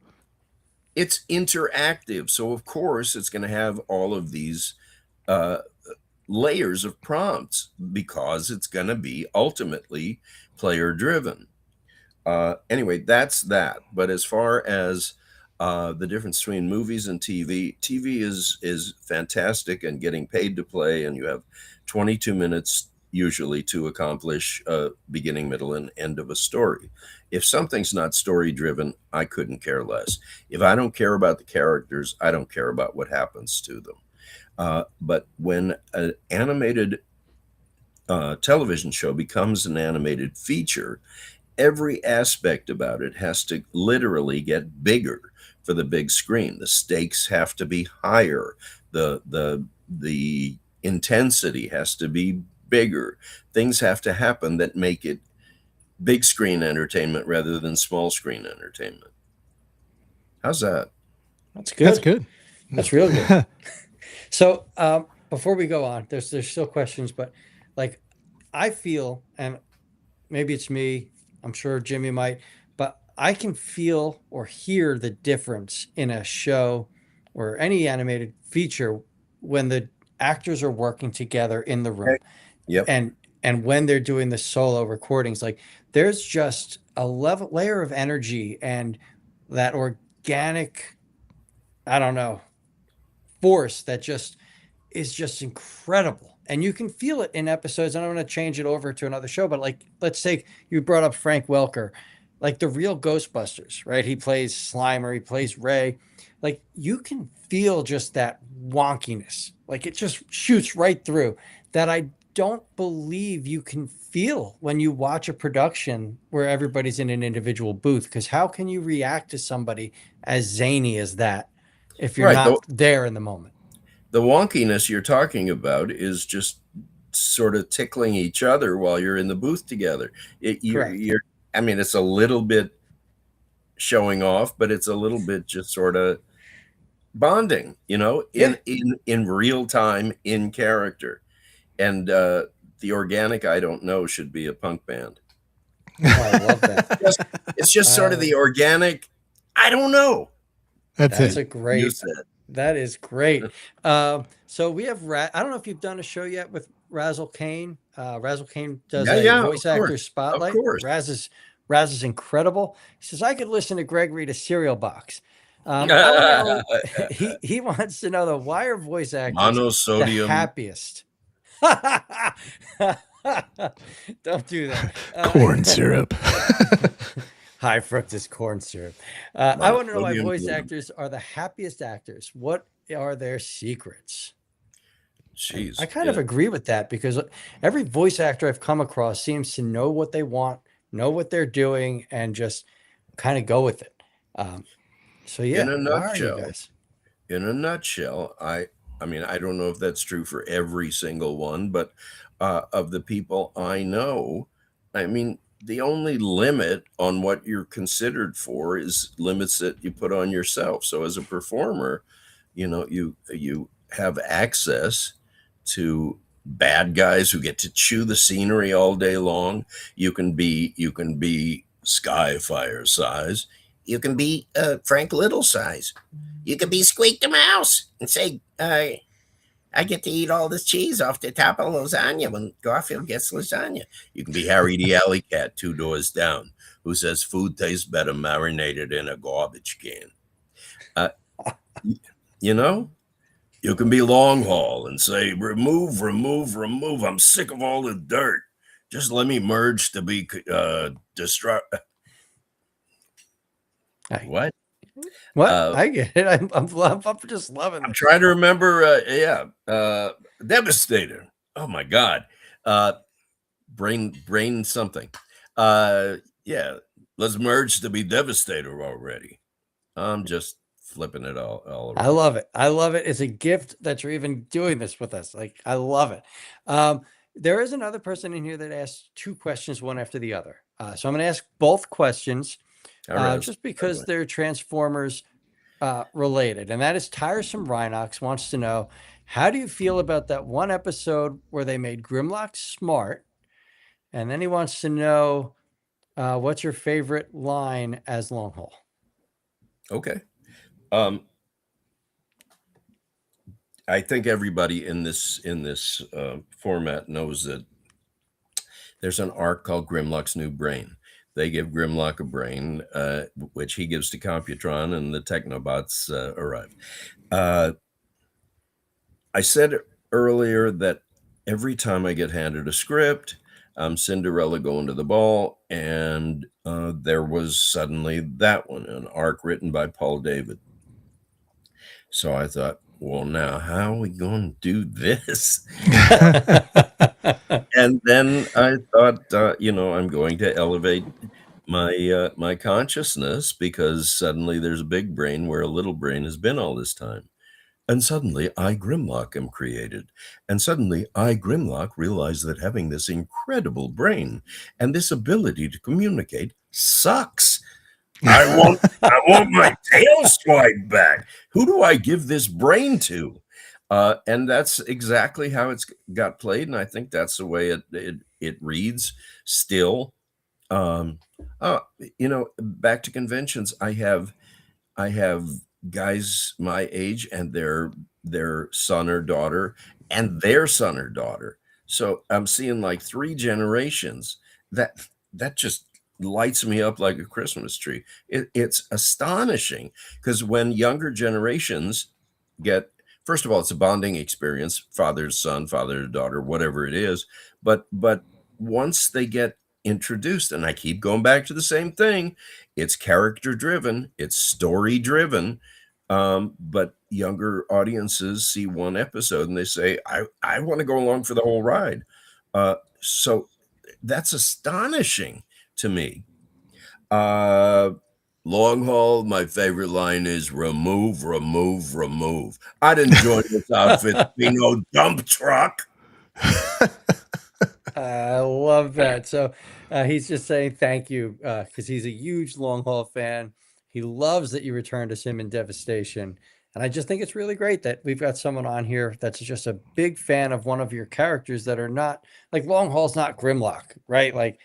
it's interactive. So of course it's going to have all of these layers of prompts because it's going to be ultimately player driven. Anyway, that's that. But as far as the difference between movies and TV is fantastic and getting paid to play, and you have 22 minutes usually to accomplish beginning, middle, and end of a story. If something's not story driven, I couldn't care less. If I don't care about the characters, I don't care about what happens to them. But when an animated television show becomes an animated feature, every aspect about it has to literally get bigger for the big screen. The stakes have to be higher. The intensity has to be bigger. Things have to happen that make it big screen entertainment rather than small screen entertainment. How's that? That's good. That's good. That's real good. So before we go on, there's still questions, but like I feel, and maybe it's me, I'm sure Jimmy might, but I can feel or hear the difference in a show or any animated feature when the actors are working together in the room, Yep. and when they're doing the solo recordings. Like there's just a layer of energy and that organic, I don't know, force that just is just incredible. And you can feel it in episodes. And I'm going to change it over to another show, but like, let's say you brought up Frank Welker, like the real Ghostbusters, right? He plays Slimer, he plays Ray. Like you can feel just that wonkiness. Like it just shoots right through that. I don't believe you can feel when you watch a production where everybody's in an individual booth. Because how can you react to somebody as zany as that if you're Right. not there in the moment? The wonkiness you're talking about is just sort of tickling each other while you're in the booth together. Correct. I mean, it's a little bit showing off, but it's a little bit just sort of bonding, Yeah. in real time, in character. And the organic, I don't know, should be a punk band. Oh, I love that. It's just sort of the organic. I don't know. That's That's it. a great. Said. That is great. So we have I don't know if you've done a show yet with Razzle Kane. Razzle Kane does a voice actor spotlight. Of course. Raz is incredible. He says I could listen to Greg read a cereal box. I want to know, he wants to know why are voice actors Monosodium. the happiest? Don't do that. Corn syrup. High fructose corn syrup. I want to know why voice actors are the happiest actors. What are their secrets? Jeez, I kind of agree with that because every voice actor I've come across seems to know what they want, know what they're doing, and just kind of go with it. So yeah, in a why are you nutshell, guys? I mean, I don't know if that's true for every single one, but of the people I know, I mean, the only limit on what you're considered for is limits that you put on yourself. So as a performer, you have access to bad guys who get to chew the scenery all day long. You can be Skyfire size. You can be Frank Little size. You can be Squeak the Mouse and say, I get to eat all this cheese off the top of lasagna when Garfield gets lasagna. You can be Harry the Alley Cat 2 doors down, who says food tastes better marinated in a garbage can. You can be Long Haul and say, remove. I'm sick of all the dirt. Just let me merge to be destruct. What? I get it. I'm just loving it. I'm trying to remember. Devastator. Oh my God. Brain something. Let's merge to be Devastator already. I'm just flipping it all around. I love it. I love it. It's a gift that you're even doing this with us. Like, I love it. There is another person in here that asked two questions, one after the other. So I'm going to ask both questions just because they're Transformers related. And that is Tiresome Rhinox wants to know, how do you feel about that one episode where they made Grimlock smart? And then he wants to know, what's your favorite line as Longhaul? Okay. I think everybody in this format knows that there's an arc called Grimlock's New Brain. They give Grimlock a brain, which he gives to Computron, and the Technobots arrive. I said earlier that every time I get handed a script, I'm Cinderella going to the ball, and there was suddenly that one, an arc written by Paul David. So I thought, well, now how are we going to do this? And then I thought, I'm going to elevate my consciousness, because suddenly there's a big brain where a little brain has been all this time. And suddenly I, Grimlock, am created. And suddenly I, Grimlock, realize that having this incredible brain and this ability to communicate sucks. I want my tail swiped back. Who do I give this brain to? And that's exactly how it's got played, and I think that's the way it reads still. Um, uh, back to conventions. I have guys my age and their son or daughter and their son or daughter. So I'm seeing like three generations. That just lights me up like a Christmas tree. It's astonishing because when younger generations get, first of all, it's a bonding experience, father's son, father to daughter, whatever it is. But once they get introduced, and I keep going back to the same thing, it's character driven, it's story driven. But younger audiences see one episode and they say, I want to go along for the whole ride. So that's astonishing to me. Long haul, my favorite line is remove, remove, remove. I'd enjoy this outfit to be no dump truck. I love that. So he's just saying thank you because he's a huge long haul fan. He loves that you returned to him in Devastation. And I just think it's really great that we've got someone on here that's just a big fan of one of your characters that are not like Long Haul's not Grimlock, right? Like,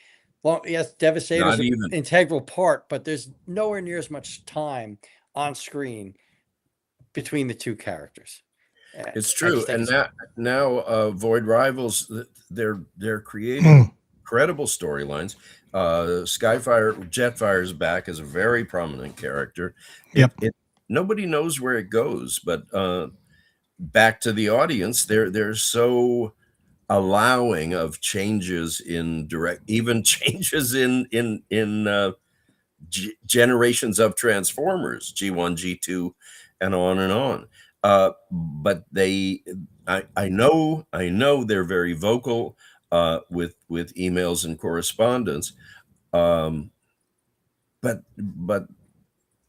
yes, Devastator's Not an even. integral part, but there's nowhere near as much time on screen between the two characters. It's I true. just think And it's now Void Rivals, they're creating incredible storylines. Jetfire's back as a very prominent character. Yep. Nobody knows where it goes, but back to the audience, they're so allowing of changes in even changes in generations of Transformers, G1, G2, and on and on. But I know they're very vocal with emails and correspondence. But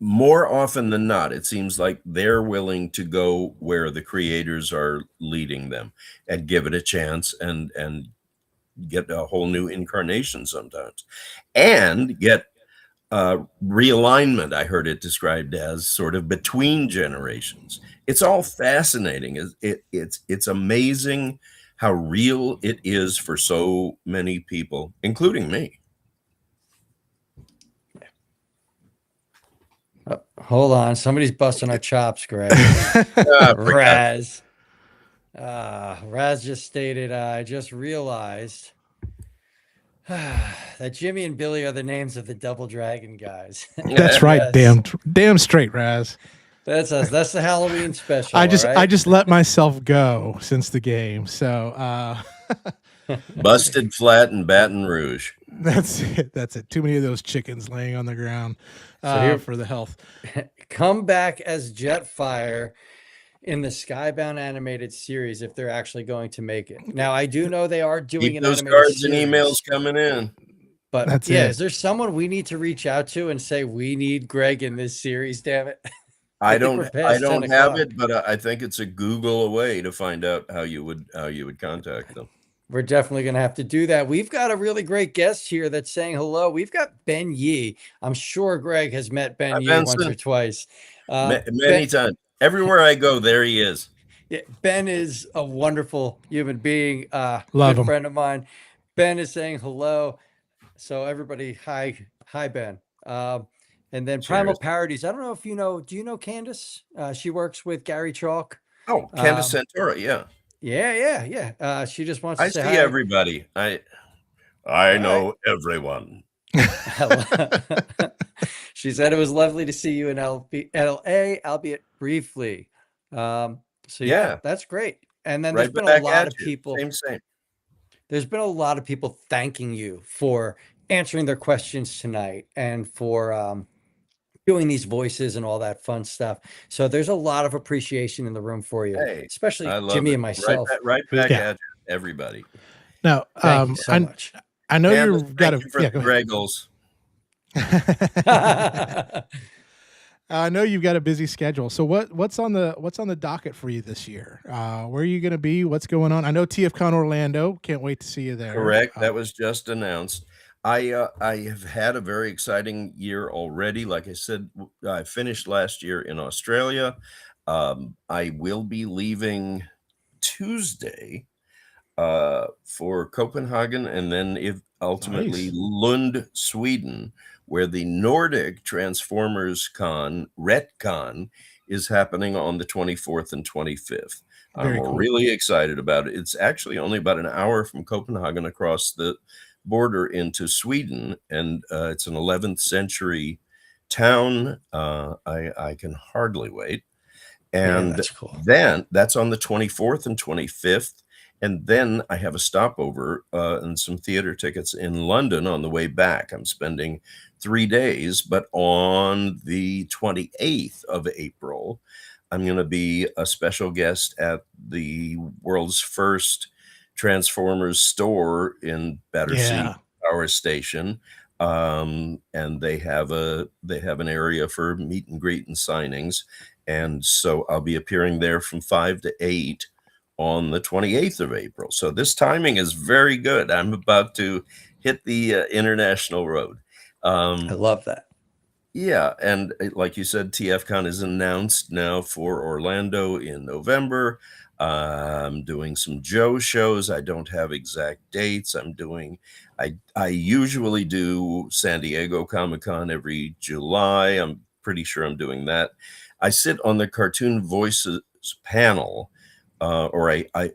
more often than not, it seems like they're willing to go where the creators are leading them and give it a chance and get a whole new incarnation sometimes, and get realignment. I heard it described as sort of between generations. It's all fascinating. It's amazing how real it is for so many people, including me. hold on. Somebody's busting our chops, Greg. Raz. Raz just stated, I just realized that Jimmy and Billy are the names of the Double Dragon guys. That's right. Yes. Damn straight, Raz. That's us. That's the Halloween special. I all right? just let myself go since the game. So Busted Flat in Baton Rouge. that's it. That's it. Too many of those chickens laying on the ground for the health. Come back as Jetfire in the Skybound animated series if they're actually going to make it. Now, I do know they are doing Keep an those animated cards series, and emails coming in. But That's yeah, it. is there someone we need to reach out to and say we need Greg in this series? Damn it! I think we're don't past 10 have o'clock. it, but I think it's a Google away to find out how you would contact them. We're definitely going to have to do that. We've got a really great guest here that's saying hello. We've got Ben Yee. I'm sure Greg has met Ben Yee once or twice. Many times. Everywhere I go, there he is. Yeah, Ben is a wonderful human being. Love good him. friend of mine. Ben is saying hello. So everybody, hi, Ben. And then Primal Cheers. Parodies. I don't know if you know. Do you know Candace? She works with Gary Chalk. Oh, Candace Santora, yeah. Yeah. She just wants to I say see hi. everybody. I know everyone. She said it was lovely to see you in LA, albeit briefly. So yeah, that's great. And then Right there's been a back lot at of you. people. Same. There's been a lot of people thanking you for answering their questions tonight and for doing these voices and all that fun stuff. So there's a lot of appreciation in the room for you, Hey, especially I love Jimmy it. and myself. Right back Yeah. at you, everybody. Now, Thank you so much. I know Candace, you've got thank to. you for Yeah, the go ahead. Greggles. I know you've got a busy schedule. So what's on the docket for you this year? Where are you going to be? What's going on? I know TFCon Orlando. Can't wait to see you there. Correct. That was just announced. I have had a very exciting year already. Like I said, I finished last year in Australia. I will be leaving Tuesday for Copenhagen, and then if ultimately Nice. Lund, Sweden, where the Nordic Transformers Con, RetCon, is happening on the 24th and 25th. I'm Very cool. really excited about it. It's actually only about an hour from Copenhagen across the border into Sweden, and it's an 11th century town. I can hardly wait. Yeah, And that's cool. then that's on the 24th and 25th. And then I have a stopover and some theater tickets in London on the way back. I'm spending 3 days, but on the 28th of April, I'm going to be a special guest at the world's first Transformers store in Battersea Yeah. Power Station. And they have an area for meet and greet and signings. And so I'll be appearing there from 5 to 8 on the 28th of April. So this timing is very good. I'm about to hit the international road. I love that. Yeah, and like you said, TFCon is announced now for Orlando in November. I'm doing some Joe shows. I don't have exact dates. I usually do San Diego Comic-Con every July. I'm pretty sure I'm doing that. I sit on the Cartoon Voices panel, or I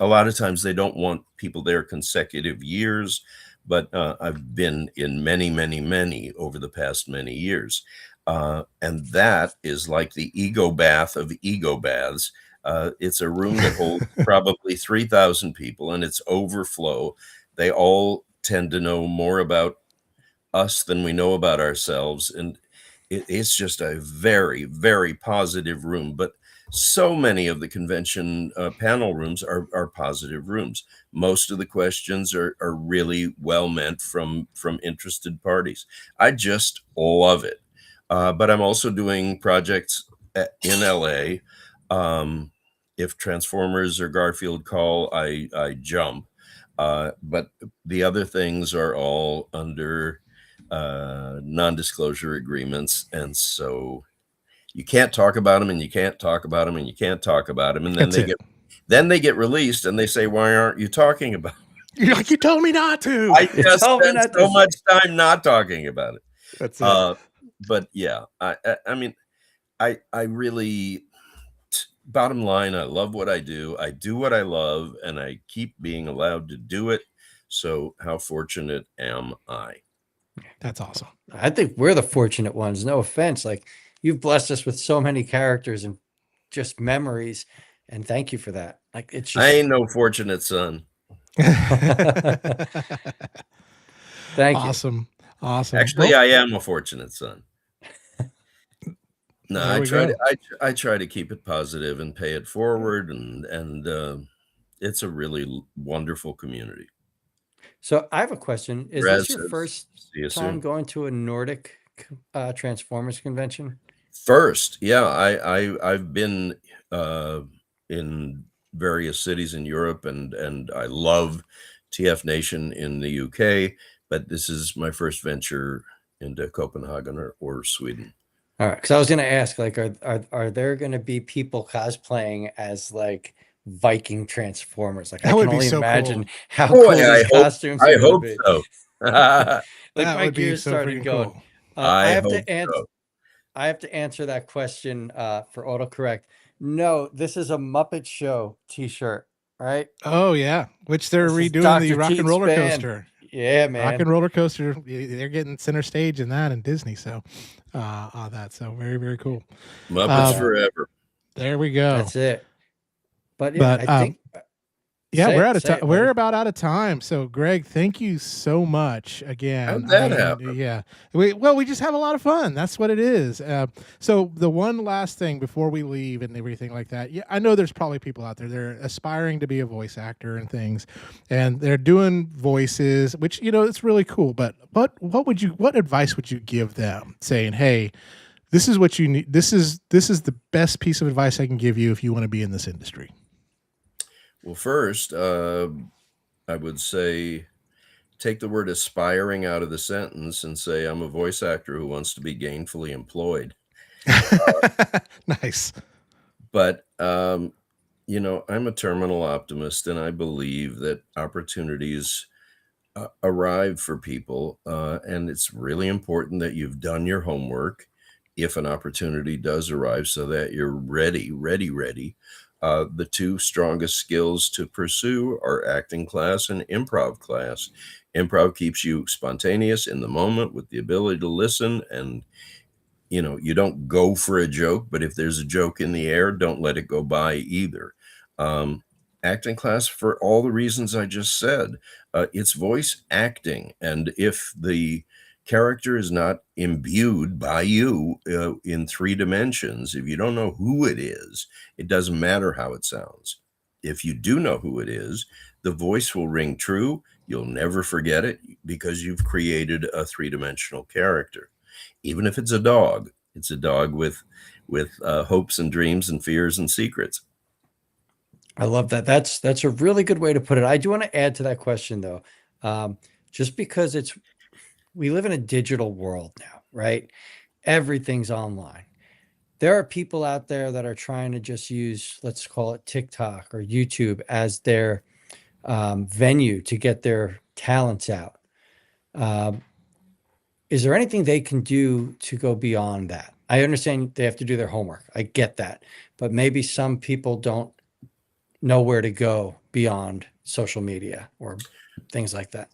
a lot of times they don't want people there consecutive years, but I've been in many, many, many over the past many years. And that is like the ego bath of ego baths. It's a room that holds probably 3,000 people, and it's overflow. They all tend to know more about us than we know about ourselves. And it's just a very, very positive room. But so many of the convention panel rooms are positive rooms. Most of the questions are really well meant from interested parties. I just love it. But I'm also doing projects in LA. If Transformers or Garfield call, I jump. But the other things are all under non-disclosure agreements, and so you can't talk about them, and you can't talk about them, and you can't talk about them, and That's it. then they get released, and they say, "Why aren't you talking about it?" You're like, you told me not to. I just told me spent not to so say. much time not talking about it. That's it. But yeah, I mean, I really, bottom line, I love what I do. I do what I love, and I keep being allowed to do it. So how fortunate am I? That's awesome. I think we're the fortunate ones. No offense. Like, you've blessed us with so many characters and just memories. And thank you for that. Like, it's I just ain't no fortunate son. thank you. Awesome. Awesome. Actually, Well, I am a fortunate son. No, there we go. I try to keep it positive and pay it forward, and it's a really wonderful community. So I have a question. Is Raz this your says, first "See you time soon." going to a Nordic Transformers convention? First, yeah, I've been in various cities in Europe, and I love TF Nation in the UK, but this is my first venture into Copenhagen or Sweden. All right, because I was going to ask, like, are there going to be people cosplaying as like Viking Transformers? Like, I That can would be only so imagine cool. how Boy, cool these costumes are I going to hope be. so. Like, That my would be gears so started freaking going. cool. I I have hope to answer. so. I have to answer that question for autocorrect. No, this is a Muppet Show T-shirt, right? Oh yeah, which they're This is redoing the Dr. Rock and Cheat's Roller band. Coaster. Yeah, Rock man. and Roller Coaster. They're getting center stage in that in Disney. So, on that. So very very cool. Muppets Um, forever. there we go. That's it. But yeah, But I think yeah, we're out of say time. it, We're buddy. about out of time. So, Greg, thank you so much again. How'd I that mean, happen? yeah, we just have a lot of fun. That's what it is. So, the one last thing before we leave and everything like that. Yeah, I know there's probably people out there they're aspiring to be a voice actor and things, and they're doing voices, which it's really cool. But what advice would you give them, saying, hey, this is what you need. This is the best piece of advice I can give you if you want to be in this industry. Well, first, I would say take the word aspiring out of the sentence and say I'm a voice actor who wants to be gainfully employed. Nice. But I'm a terminal optimist, and I believe that opportunities arrive for people, and it's really important that you've done your homework if an opportunity does arrive, so that you're ready. The two strongest skills to pursue are acting class and improv class. Improv keeps you spontaneous in the moment with the ability to listen, and you don't go for a joke, but if there's a joke in the air, don't let it go by either. Um, Acting class, for all the reasons I just said, it's voice acting. And if the character is not imbued by you in 3 dimensions, if you don't know who it is, it doesn't matter how it sounds. If you do know who it is, the voice will ring true. You'll never forget it because you've created a 3-dimensional character. Even if it's a dog with hopes and dreams and fears and secrets. I love that. That's a really good way to put it. I do want to add to that question though. Just because we live in a digital world now, right? Everything's online. There are people out there that are trying to just use, let's call it TikTok or YouTube as their venue to get their talents out. Is there anything they can do to go beyond that? I understand they have to do their homework. I get that. But maybe some people don't know where to go beyond social media or things like that.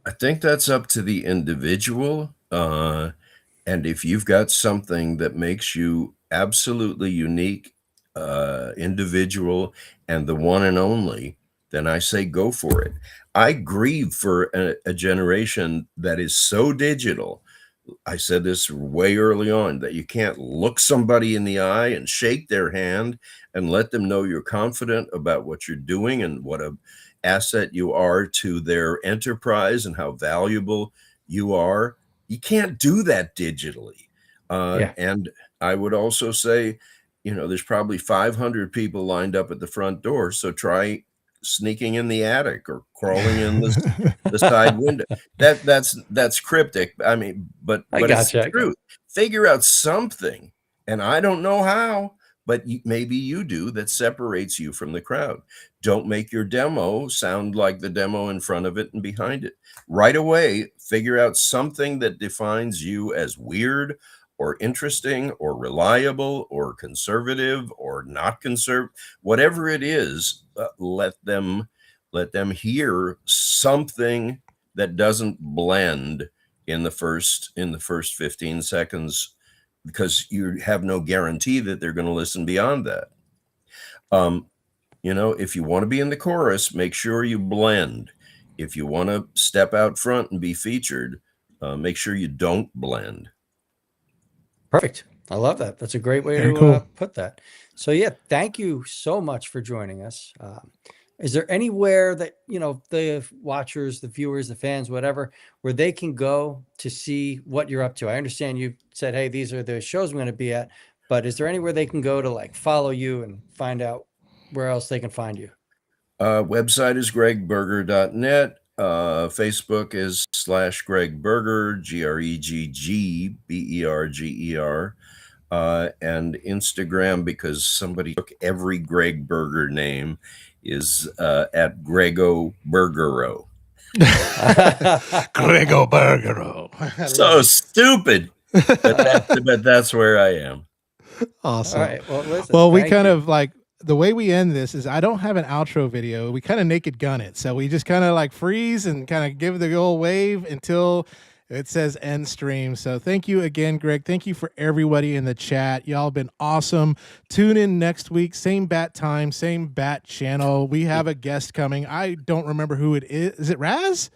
I think that's up to the individual. And if you've got something that makes you absolutely unique, individual, and the one and only, then I say go for it. I grieve for a generation that is so digital. I said this way early on, that you can't look somebody in the eye and shake their hand and let them know you're confident about what you're doing and what a asset you are to their enterprise and how valuable you are. You can't do that digitally. And I would also say, there's probably 500 people lined up at the front door. So try sneaking in the attic or crawling in the side window. That's cryptic. I mean, but it's the truth. Figure out something, and I don't know how, but maybe you do, that separates you from the crowd. Don't make your demo sound like the demo in front of it and behind it. Right away, figure out something that defines you as weird or interesting or reliable or conservative or not conservative. Whatever it is, let them hear something that doesn't blend in the first 15 seconds, because you have no guarantee that they're going to listen beyond that. If you want to be in the chorus, make sure you blend. If you want to step out front and be featured, make sure you don't blend. Perfect. I love that. That's a great way to put that. So yeah, thank you so much for joining us. Is there anywhere that, the watchers, the viewers, the fans, whatever, where they can go to see what you're up to? I understand you said, hey, these are the shows I'm going to be at, but is there anywhere they can go to follow you and find out where else they can find you? Website is greggberger.net. Facebook is /Gregg Berger, GreggBerger. And Instagram, because somebody took every Gregg Berger name, is at Greggo Bergero. Greggo Bergero. So stupid, but that's where I am. Awesome. All right. Well, listen, well, we kind of the way we end this is I don't have an outro video. We kind of naked gun it. So we just kind of freeze and kind of give the old wave until it says end stream. So thank you again, Gregg. Thank you for everybody in the chat. Y'all have been awesome. Tune in next week. Same bat time, same bat channel. We have a guest coming. I don't remember who it is. Is it Raz?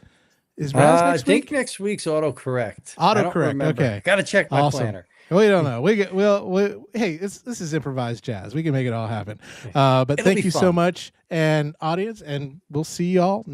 Is Raz next week? I think next week's autocorrect. Autocorrect. Okay. Got to check my planner. We don't know. Hey, this is improvised jazz. We can make it all happen. But thank you so much, and audience, and we'll see y'all